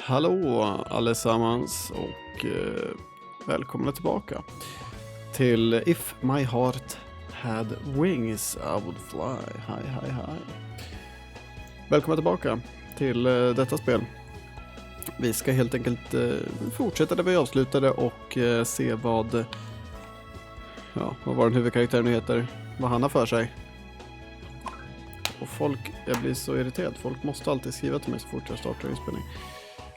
Hallå allesammans och välkomna tillbaka till If My Heart Had Wings I Would Fly. Hi. Välkomna tillbaka till detta spel. Vi ska helt enkelt fortsätta där vi avslutade och se vad var den huvudkaraktären heter, vad han har för sig. Och jag blir så irriterad, folk måste alltid skriva till mig så fort jag startar inspelning.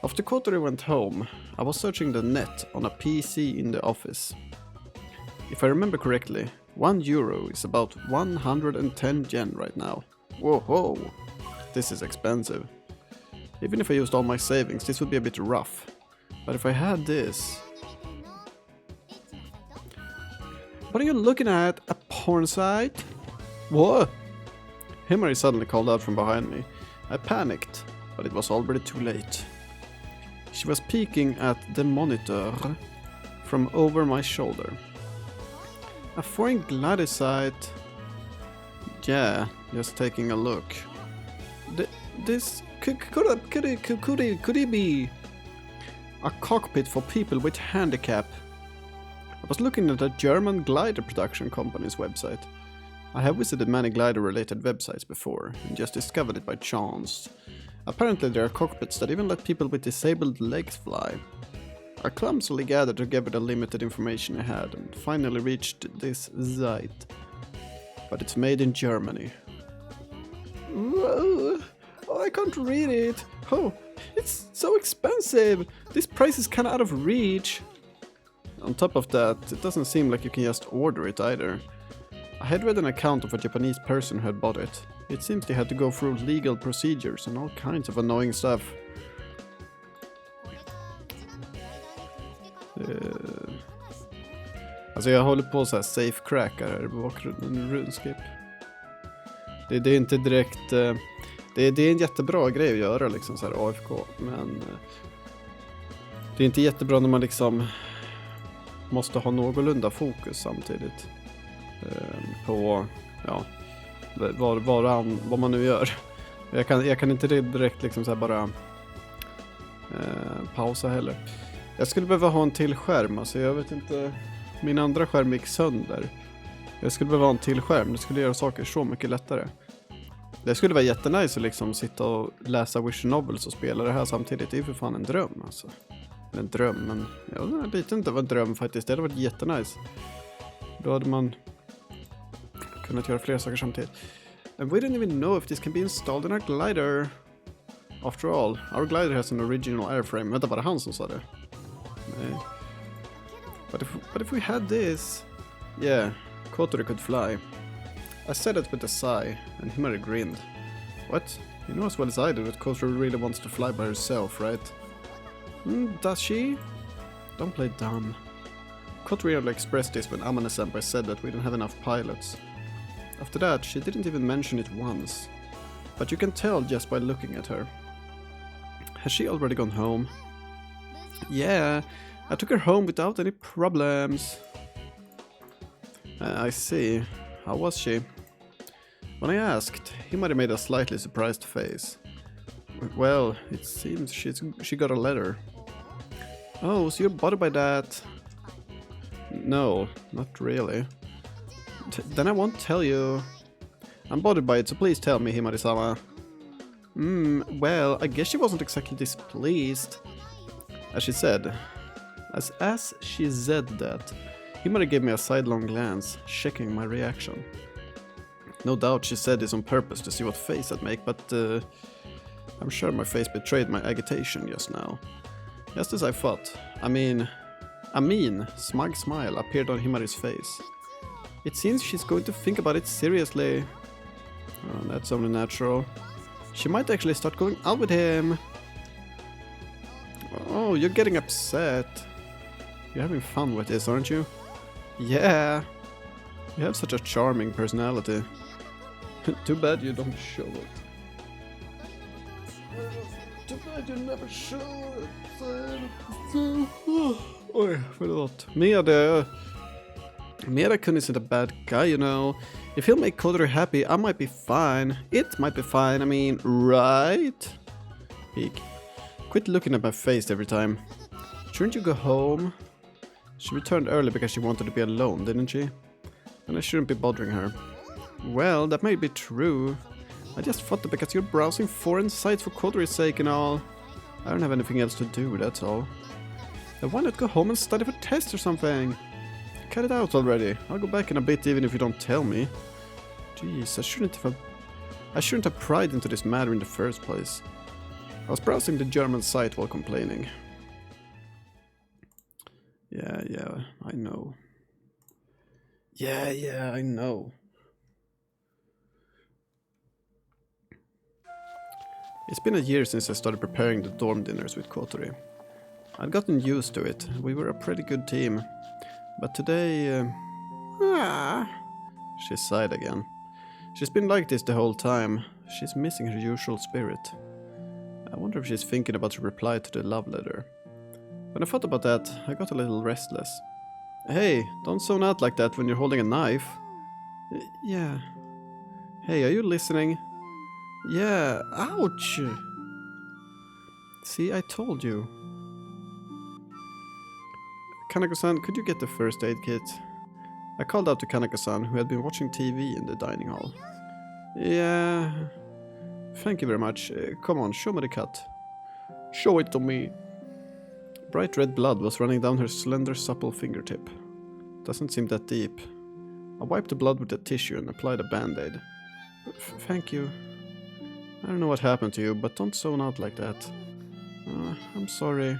After Kotori went home, I was searching the net on a PC in the office. If I remember correctly, €1 is about 110 yen right now. Whoa, this is expensive. Even if I used all my savings, this would be a bit rough. But if I had this... What are you looking at? A porn site? What? Himari suddenly called out from behind me. I panicked, but it was already too late. She was peeking at the monitor from over my shoulder. A foreign glider site? Yeah, just taking a look. This could it be a cockpit for people with handicap? I was looking at a German glider production company's website. I have visited many glider-related websites before and just discovered it by chance. Apparently there are cockpits that even let people with disabled legs fly. I clumsily gathered together the limited information I had and finally reached this site. But it's made in Germany. Whoa, I can't read it. Oh, it's so expensive. This price is kind of out of reach. On top of that, it doesn't seem like you can just order it either. I had read an account of a Japanese person who had bought it. It seems they had to go through legal procedures and all kinds of annoying stuff. Alltså jag håller på så här safe crackar här i bakgrunden, RuneScape. Det är inte direkt... Det är en jättebra grej att göra liksom så här AFK, men... Det är inte jättebra när man liksom måste ha någorlunda fokus samtidigt. På vad man nu gör. Jag kan inte direkt liksom så här bara pausa heller. Jag skulle behöva ha en till skärm, alltså jag vet inte, min andra skärm gick sönder. Jag skulle behöva ha en till skärm, det skulle göra saker så mycket lättare. Det skulle vara jättenice att liksom sitta och läsa Vision Novels och spela det här samtidigt. Det är ju för fan en dröm alltså. En dröm, men jag vet inte vad en dröm faktiskt. Det hade varit jättenice. Då hade man kunnat göra flera saker samtidigt. And we don't even know if this can be installed in our glider. After all, our glider has an original airframe. Vänta, var det han som sa det? Nej. But if we had this... Yeah, Kotori could fly. I said it with a sigh, and Himari grinned. What? You know as well as I do that Kotori really wants to fly by herself, right? Does she? Don't play dumb. Kotori only expressed this when Amane-senpai said that we don't have enough pilots. After that, she didn't even mention it once. But you can tell just by looking at her. Has she already gone home? Yeah, I took her home without any problems. I see. How was she? When I asked, Himari made a slightly surprised face. Well, it seems she got a letter. Oh, so you're bothered by that? No, not really. Then I won't tell you. I'm bothered by it, so please tell me, Himari-sama. Well, I guess she wasn't exactly displeased. As she said that, Himari gave me a sidelong glance, checking my reaction. No doubt she said this on purpose to see what face I'd make, but I'm sure my face betrayed my agitation just now. Just as I thought, a mean, smug smile appeared on Himari's face. It seems she's going to think about it seriously. Oh, that's only natural. She might actually start going out with him. Oh, you're getting upset. You're having fun with this, aren't you? Yeah. You have such a charming personality. Too bad you don't show it. Too bad you never show it. Oj, förlåt. Meda isn't a bad guy, you know. If he'll make Kotori happy, I might be fine. It might be fine, right? Peek. Quit looking at my face every time. Shouldn't you go home? She returned early because she wanted to be alone, didn't she? And I shouldn't be bothering her. Well, that may be true. I just thought that because you're browsing foreign sites for Kotori's sake and all. I don't have anything else to do, that's all. Then why not go home and study for tests or something? Cut it out already. I'll go back in a bit even if you don't tell me. Jeez, I shouldn't have pried into this matter in the first place. I was browsing the German site while complaining. Yeah, I know. Yeah, I know. It's been a year since I started preparing the dorm dinners with Kotori. I'd gotten used to it. We were a pretty good team. But today... She sighed again. She's been like this the whole time. She's missing her usual spirit. I wonder if she's thinking about her reply to the love letter. When I thought about that, I got a little restless. Hey, don't zone out like that when you're holding a knife. Yeah. Hey, are you listening? Yeah, ouch! See, I told you. Kanako-san, could you get the first aid kit? I called out to Kanako-san, who had been watching TV in the dining hall. Yeah... Thank you very much. Come on, show me the cut. Show it to me. Bright red blood was running down her slender, supple fingertip. Doesn't seem that deep. I wiped the blood with a tissue and applied a band-aid. Thank you. I don't know what happened to you, but don't zone out like that. I'm sorry.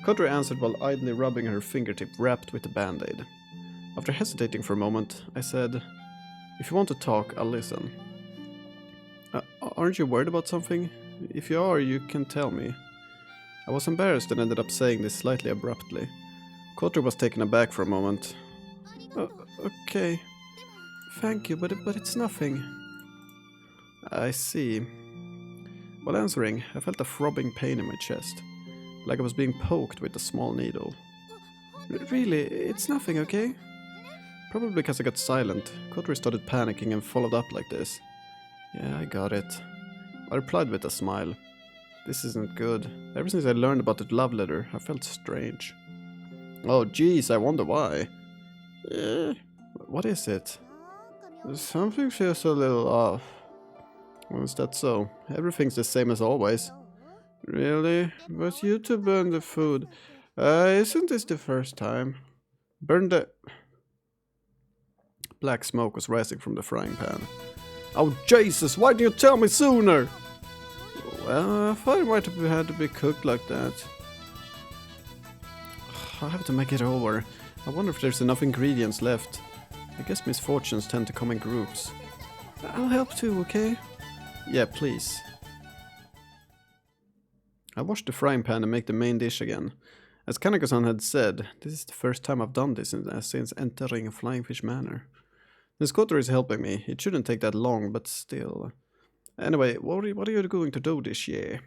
Kotori answered while idly rubbing her fingertip wrapped with the band-aid. After hesitating for a moment, I said, "If you want to talk, I'll listen." Aren't you worried about something? If you are, you can tell me. I was embarrassed and ended up saying this slightly abruptly. Kotori was taken aback for a moment. Okay. Thank you, but it's nothing. I see. While answering, I felt a throbbing pain in my chest, like I was being poked with a small needle. Really, it's nothing, okay? Probably because I got silent, Kotori started panicking and followed up like this. Yeah, I got it. I replied with a smile. This isn't good. Ever since I learned about that love letter, I felt strange. Oh jeez, I wonder why. What is it? Something feels a little off. Well, is that so? Everything's the same as always. Really? But you two burned the food. Isn't this the first time? Burn the... Black smoke was rising from the frying pan. Oh Jesus, why didn't you tell me sooner? Well, I thought it might have had to be cooked like that. I'll have to make it over. I wonder if there's enough ingredients left. I guess misfortunes tend to come in groups. I'll help too, okay? Yeah, please. I washed the frying pan and make the main dish again. As Kanako-san had said, this is the first time I've done this since entering Flying Fish Manor. Since Kotori is helping me, it shouldn't take that long, but still. Anyway, what are you going to do this year?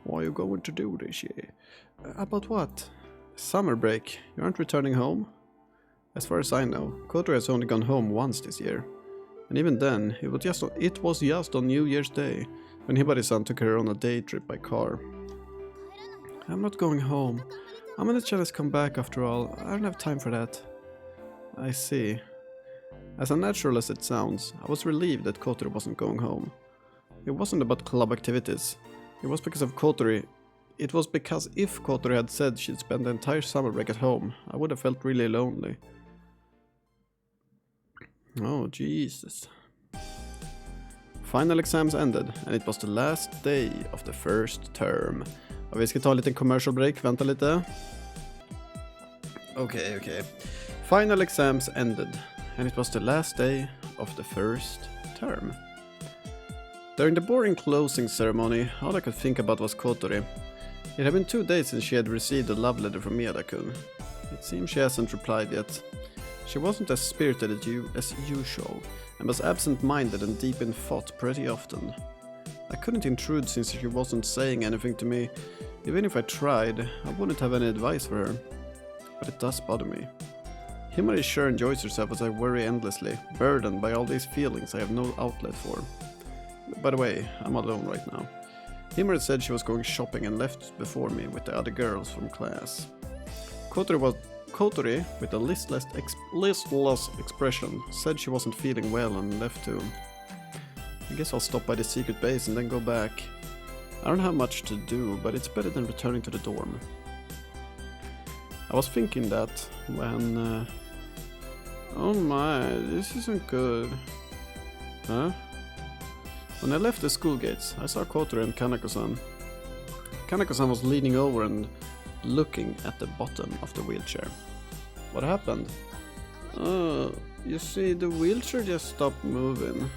What are you going to do this year? About what? Summer break. You aren't returning home? As far as I know, Kotori has only gone home once this year. And even then, it was just on New Year's Day, when Hibari-san took her on a day trip by car. I'm not going home. I'm gonna try to come back after all. I don't have time for that. I see. As unnatural as it sounds, I was relieved that Kotori wasn't going home. It wasn't about club activities. It was because of Kotori. It was because if Kotori had said she'd spend the entire summer break at home, I would have felt really lonely. Oh, Jesus. Final exams ended, and it was the last day of the first term. Och vi ska ta en liten commercial break, vänta lite. Okay. Final exams ended, and it was the last day of the first term. During the boring closing ceremony, all I could think about was Kotori. It had been 2 days since she had received a love letter from Miyada-kun. It seems she hasn't replied yet. She wasn't as spirited as usual, and was absent-minded and deep in thought pretty often. I couldn't intrude since she wasn't saying anything to me. Even if I tried, I wouldn't have any advice for her. But it does bother me. Himari sure enjoys herself as I worry endlessly, burdened by all these feelings I have no outlet for. By the way, I'm alone right now. Himmer said she was going shopping and left before me with the other girls from class. Kotori, with a listless expression, said she wasn't feeling well and left too. I guess I'll stop by the secret base and then go back. I don't have much to do, but it's better than returning to the dorm. I was thinking that when... oh my, this isn't good. Huh? When I left the school gates, I saw Kotori and Kanako-san. Kanako-san was leaning over and looking at the bottom of the wheelchair. What happened? You see, the wheelchair just stopped moving.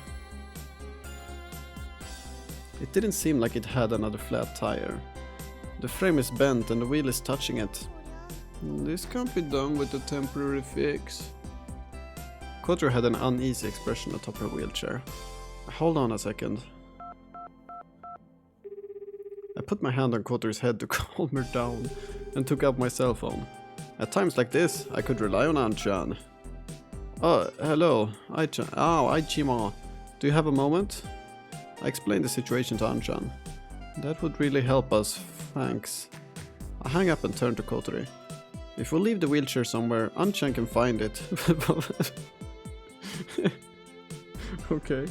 It didn't seem like it had another flat tire. The frame is bent and the wheel is touching it. This can't be done with a temporary fix. Kotori had an uneasy expression atop her wheelchair. Hold on a second. I put my hand on Kotori's head to calm her down and took out my cell phone. At times like this, I could rely on Anchan. Oh, hello, Aichan. Aichima. Do you have a moment? I explained the situation to Anchan. That would really help us, thanks. I hung up and turned to Kotori. If we leave the wheelchair somewhere, Anchan can find it. Okej.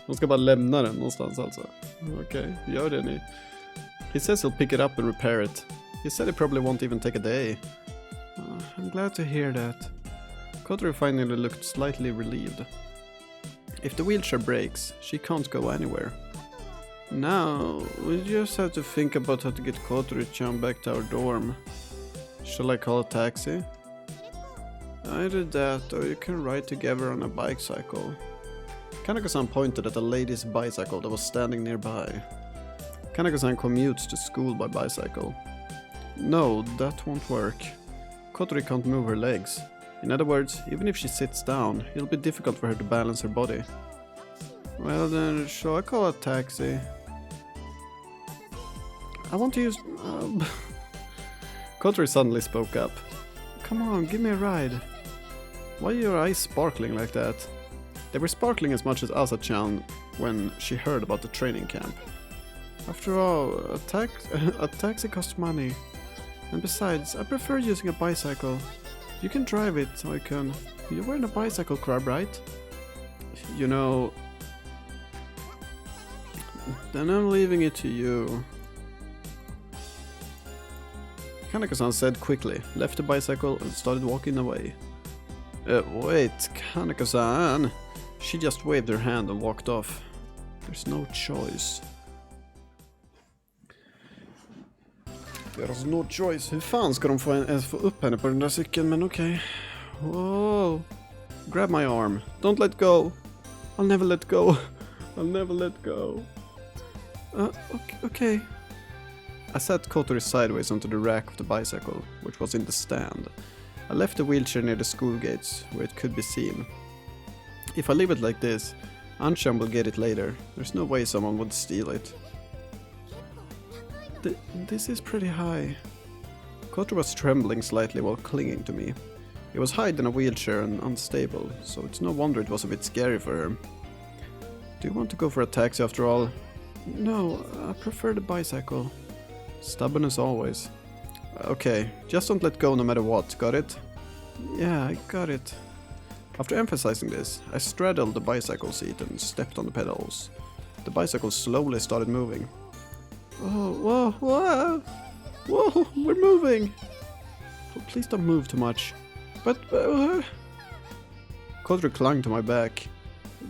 De ska bara lämna den någonstans alltså. Okej, gör det ni. He says he'll pick it up and repair it. He said it probably won't even take a day. I'm glad to hear that. Kotori finally looked slightly relieved. If the wheelchair breaks, she can't go anywhere. Now, we just have to think about how to get Kotori-chan back to our dorm. Shall I call a taxi? Either that, or you can ride together on a bicycle. Kanako-san pointed at a lady's bicycle that was standing nearby. Kanako-san commutes to school by bicycle. No, that won't work. Kotori can't move her legs. In other words, even if she sits down, it'll be difficult for her to balance her body. Well then, shall I call a taxi? I want to use... Kotori suddenly spoke up. Come on, give me a ride. Why are your eyes sparkling like that? They were sparkling as much as Asa-chan when she heard about the training camp. After all, a taxi costs money. And besides, I prefer using a bicycle. You can drive it, so I can... You're wearing a bicycle club, right? You know... Then I'm leaving it to you. Kanako-san said quickly, left the bicycle and started walking away. Wait, Kanako-san! She just waved her hand and walked off. There's no choice. There's no choice. Hur fan ska de ens få upp henne på den där cykeln, men okej. Whoa. Grab my arm. Don't let go. I'll never let go. I'll never let go. Okay. I sat Kotori sideways onto the rack of the bicycle, which was in the stand. I left the wheelchair near the school gates, where it could be seen. If I leave it like this, Anshan will get it later. There's no way someone would steal it. This is pretty high. Kotori was trembling slightly while clinging to me. He was high in a wheelchair and unstable, so it's no wonder it was a bit scary for her. Do you want to go for a taxi after all? No, I prefer the bicycle. Stubborn as always. Okay, just don't let go no matter what, got it? Yeah, I got it. After emphasizing this, I straddled the bicycle seat and stepped on the pedals. The bicycle slowly started moving. Oh, whoa, we're moving! Oh, please don't move too much. But... Kotori clung to my back.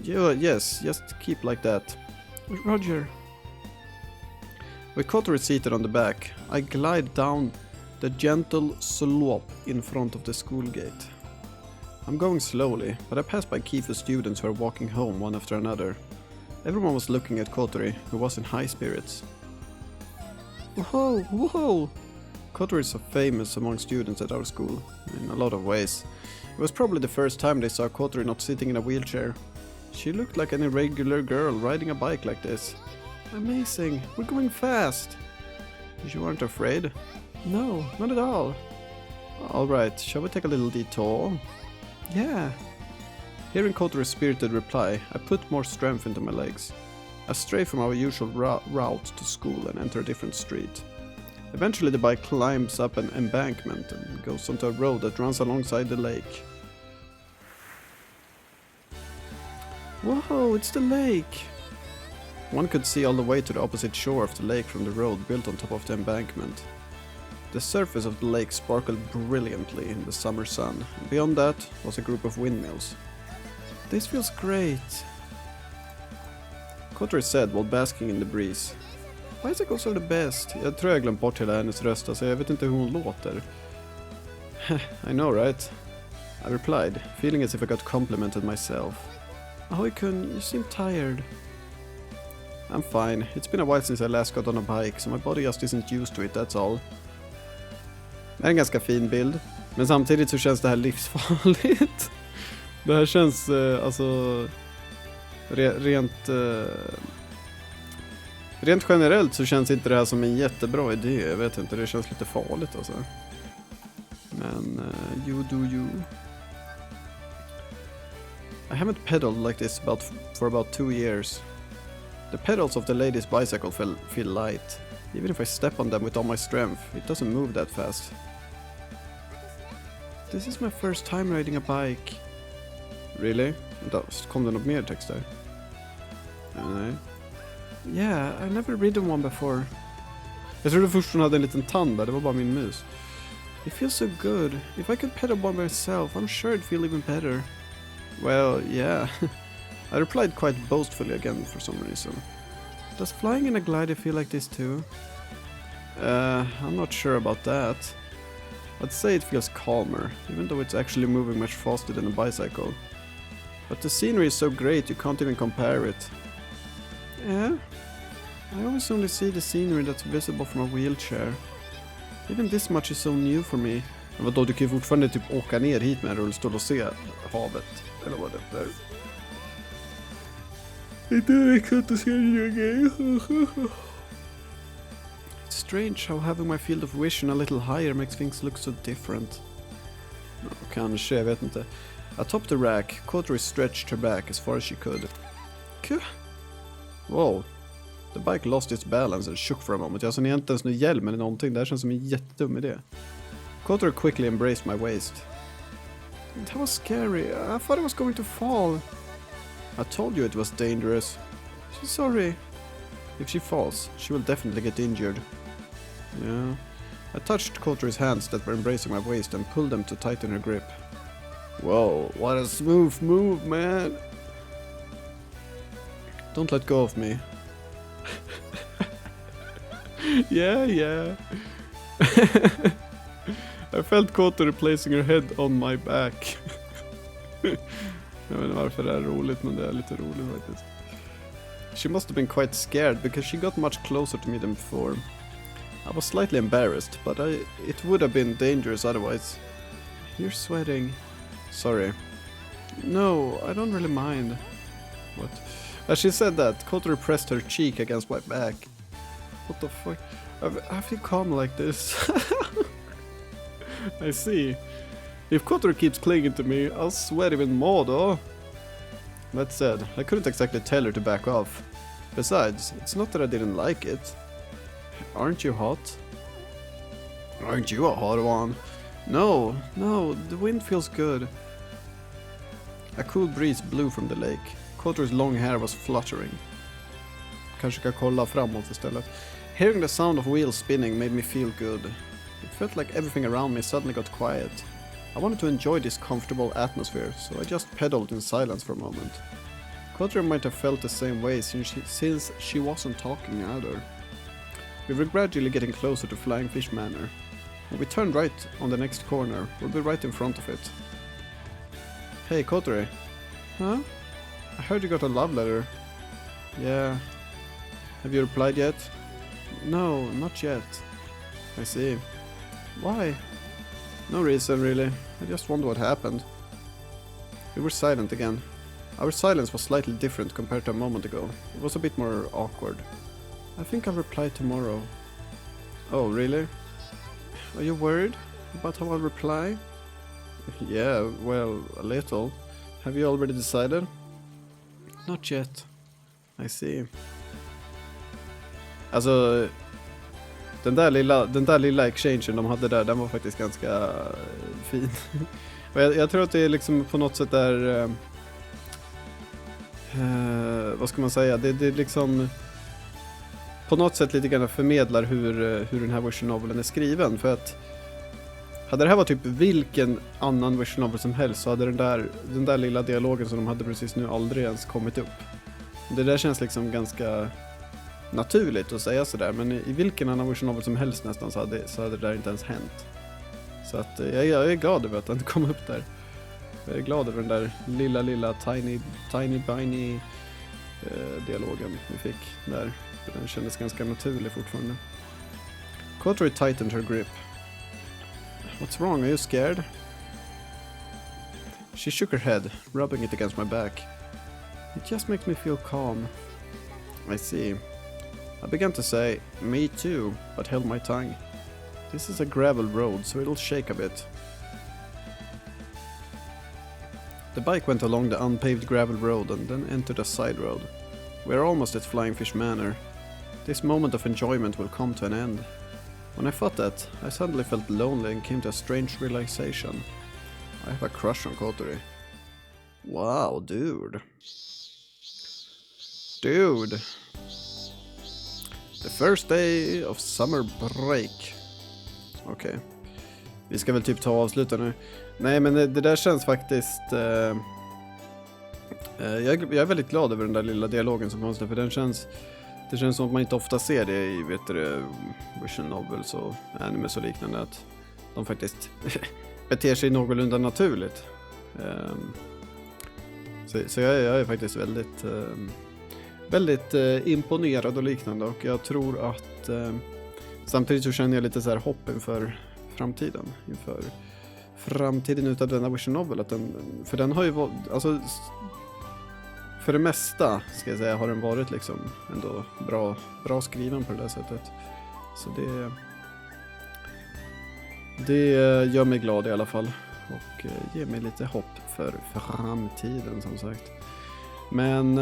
Yes, just keep like that. Roger. With Kotori seated on the back, I glide down the gentle slope in front of the school gate. I'm going slowly, but I pass by Kifu students who are walking home one after another. Everyone was looking at Kotori, who was in high spirits. Whoa! Kotori is so famous among students at our school, in a lot of ways. It was probably the first time they saw Kotori not sitting in a wheelchair. She looked like an irregular girl riding a bike like this. Amazing, we're going fast! You aren't afraid? No, not at all. Alright, shall we take a little detour? Yeah. Hearing Kotori's spirited reply, I put more strength into my legs. I stray from our usual route to school and enter a different street. Eventually the bike climbs up an embankment and goes onto a road that runs alongside the lake. Whoa, it's the lake! One could see all the way to the opposite shore of the lake from the road built on top of the embankment. The surface of the lake sparkled brilliantly in the summer sun. Beyond that was a group of windmills. This feels great, Kotori said while basking in the breeze. Bicycles are the best. Jag tror jag glömt bort hela hennes röst, så jag vet inte hur hon låter. I know, right? I replied, feeling as if I got complimented myself. Ahoy-kun, you seem tired. I'm fine. It's been a while since I last got on a bike, so my body just isn't used to it, that's all. Det är en ganska fin bild, men samtidigt så känns det här livsfarligt. Det här känns, rent generellt så känns inte det här som en jättebra idé. Jag vet inte, det känns lite farligt alltså. Men, you do you. I haven't pedaled like this for about 2 years. The pedals of the lady's bicycle feel light. Even if I step on them with all my strength, it doesn't move that fast. This is my first time riding a bike. Really? Kom det något mer text där? Nej. Yeah, I never ridden one before. Jag trodde först hon hade en liten tand där, det var bara min mus. It feels so good. If I could pedal by myself, I'm sure it'd feel even better. Well, yeah. I replied quite boastfully again for some reason. Does flying in a glider feel like this too? I'm not sure about that. I'd say it feels calmer, even though it's actually moving much faster than a bicycle. But the scenery is so great you can't even compare it. Yeah? I always only see the scenery that's visible from a wheelchair. Even this much is so new for me. Men vadå, du kan ju fortfarande typ åka ner hit med en rullstol och se havet. Eller vad det är. It's strange how having my field of vision a little higher makes things look so different. Kanske, jag vet inte. Atop the rack, Kotori stretched her back as far as she could. Whoa. The bike lost its balance and shook for a moment. Alltså, ni har inte ens någon hjälm eller någonting. Det här känns som en jättedum idé. Kotori quickly embraced my waist. That was scary. I thought I was going to fall. I told you it was dangerous. So sorry. If she falls, she will definitely get injured. Yeah. I touched Kotori's hands that were embracing my waist and pulled them to tighten her grip. Whoa, what a smooth move, man. Don't let go of me. Yeah. I felt Kotori placing her head on my back. Jag vet inte varför det är roligt, men det är lite roligt faktiskt. She must have been quite scared because she got much closer to me than before. I was slightly embarrassed, but it would have been dangerous otherwise. You're sweating. Sorry. No, I don't really mind. What? As she said that, Kotori pressed her cheek against my back. What the fuck? I feel calm like this. I see. If Kotori keeps clinging to me, I'll sweat even more though. That said, I couldn't exactly tell her to back off. Besides, it's not that I didn't like it. Aren't you hot? Aren't you a hot one? No, the wind feels good. A cool breeze blew from the lake. Kotori's long hair was fluttering. Kanske kan kolla framåt istället. Hearing the sound of wheels spinning made me feel good. It felt like everything around me suddenly got quiet. I wanted to enjoy this comfortable atmosphere, so I just pedaled in silence for a moment. Kotori might have felt the same way since she wasn't talking either. We were gradually getting closer to Flying Fish Manor. When we turned right on the next corner, we'll be right in front of it. Hey, Kotori. Huh? I heard you got a love letter. Yeah. Have you replied yet? No, not yet. I see. Why? No reason, really. I just wonder what happened. We were silent again. Our silence was slightly different compared to a moment ago. It was a bit more awkward. I think I'll reply tomorrow. Oh, really? Are you worried about how I'll reply? Yeah, well, a little. Have you already decided? Not yet. I see. Alltså, den där lilla exchangen de hade där, den var faktiskt ganska fin. Och jag tror att det är liksom på något sätt där... vad ska man säga? Det är liksom... På något sätt lite grann förmedlar hur den här version novelen är skriven. För att... Hade det här varit typ vilken annan version novel som helst så hade den där lilla dialogen som de hade precis nu aldrig ens kommit upp. Det där känns liksom ganska naturligt att säga sådär, men i vilken annan version novel som helst nästan så hade det där inte ens hänt. Så att jag är glad över att den kom upp där. Jag är glad över den där lilla tiny dialogen vi fick där. För den kändes ganska naturlig fortfarande. Kotori tightened her grip. What's wrong? Are you scared? She shook her head, rubbing it against my back. It just makes me feel calm. I see. I began to say, me too, but held my tongue. This is a gravel road, so it'll shake a bit. The bike went along the unpaved gravel road and then entered a side road. We are almost at Flying Fish Manor. This moment of enjoyment will come to an end. When I thought that, I suddenly felt lonely and came to a strange realization. I have a crush on Kotori. Wow, dude. Dude. The first day of summer break. Okej. Vi ska väl typ ta och avsluta nu. Nej, men det där känns faktiskt... jag är väldigt glad över den där lilla dialogen som fanns där, för det känns som att man inte ofta ser det i vision novels och animes och liknande, att de faktiskt beter sig någorlunda naturligt. Så jag är faktiskt väldigt imponerad och liknande, och jag tror att samtidigt så känner jag lite så här hopp inför framtiden utav denna vision novel, att för den har ju varit, alltså för det mesta ska jag säga har den varit liksom ändå bra skriven på det där sättet. Så det gör mig glad i alla fall, och ger mig lite hopp för framtiden som sagt. Men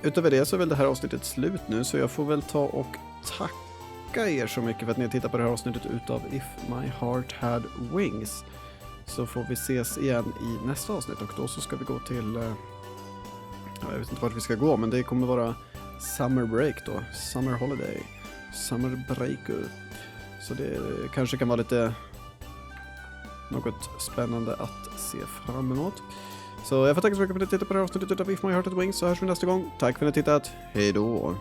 utöver det så är väl det här avsnittet slut nu, så jag får väl ta och tacka er så mycket för att ni har tittat på det här avsnittet utav If My Heart Had Wings. Så får vi ses igen i nästa avsnitt, och då så ska vi gå till jag vet inte vart vi ska gå, men det kommer vara summer break då, summer holiday, summer break. Så det kanske kan vara lite något spännande att se fram emot. Så jag får tacka så mycket för att ni tittar på det här avsnittet utav If My Heart Had Wings, så hörs vi nästa gång. Tack för att ni har tittat, hej då!